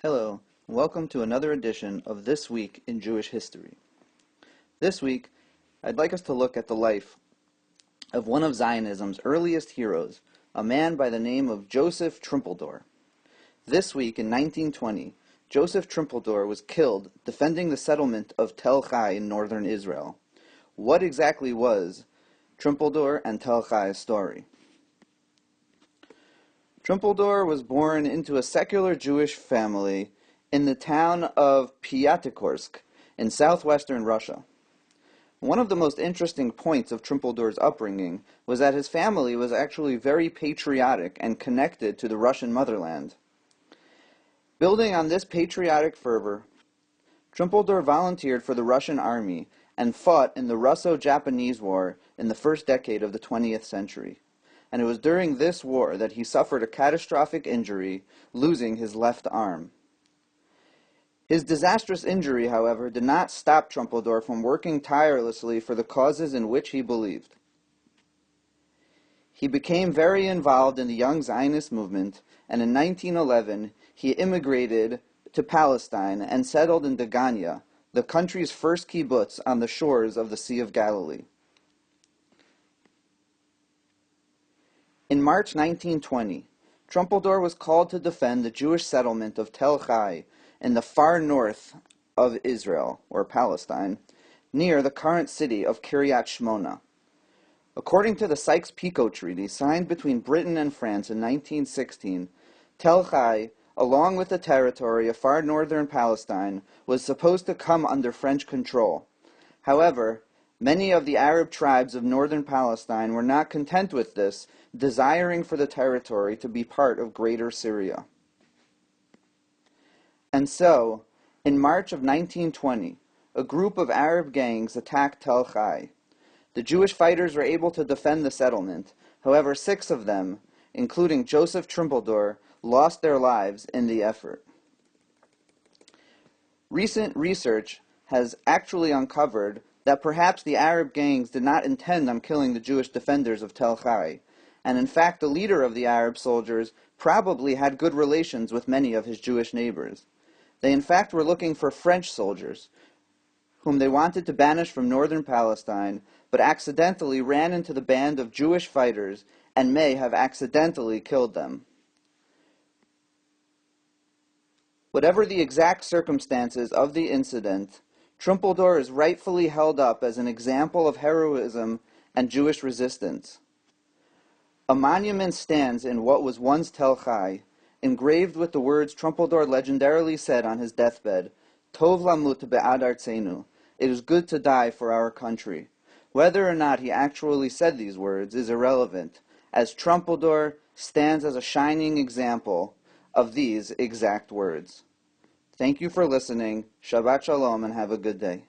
Hello, and welcome to another edition of This Week in Jewish History. This week, I'd like us to look at the life of one of Zionism's earliest heroes, a man by the name of Joseph Trumpeldor. This week in 1920, Joseph Trumpeldor was killed defending the settlement of Tel Chai in northern Israel. What exactly was Trumpeldor and Tel Chai's story? Trumpeldor was born into a secular Jewish family in the town of Piatikorsk in southwestern Russia. One of the most interesting points of Trumpeldor's upbringing was that his family was actually very patriotic and connected to the Russian motherland. Building on this patriotic fervor, Trumpeldor volunteered for the Russian army and fought in the Russo-Japanese War in the first decade of the 20th century. And it was during this war that he suffered a catastrophic injury, losing his left arm. His disastrous injury, however, did not stop Trumpeldor from working tirelessly for the causes in which he believed. He became very involved in the Young Zionist movement, and in 1911 he immigrated to Palestine and settled in Degania, the country's first kibbutz on the shores of the Sea of Galilee. In March 1920, Trumpeldor was called to defend the Jewish settlement of Tel Chai in the far north of Israel, or Palestine, near the current city of Kiryat Shmona. According to the Sykes-Picot Treaty signed between Britain and France in 1916, Tel Chai, along with the territory of far northern Palestine, was supposed to come under French control. However, many of the Arab tribes of northern Palestine were not content with this, desiring for the territory to be part of Greater Syria. And so, in March of 1920, a group of Arab gangs attacked Tel Chai. The Jewish fighters were able to defend the settlement. However, 6 of them, including Joseph Trumpeldor, lost their lives in the effort. Recent research has actually uncovered that perhaps the Arab gangs did not intend on killing the Jewish defenders of Tel Chai, and in fact the leader of the Arab soldiers probably had good relations with many of his Jewish neighbors. They in fact were looking for French soldiers, whom they wanted to banish from northern Palestine, but accidentally ran into the band of Jewish fighters and may have accidentally killed them. Whatever the exact circumstances of the incident, Trumpeldor is rightfully held up as an example of heroism and Jewish resistance. A monument stands in what was once Tel Chai, engraved with the words Trumpeldor legendarily said on his deathbed, Tov lamut be'ad artzenu, it is good to die for our country. Whether or not he actually said these words is irrelevant, as Trumpeldor stands as a shining example of these exact words. Thank you for listening. Shabbat Shalom and have a good day.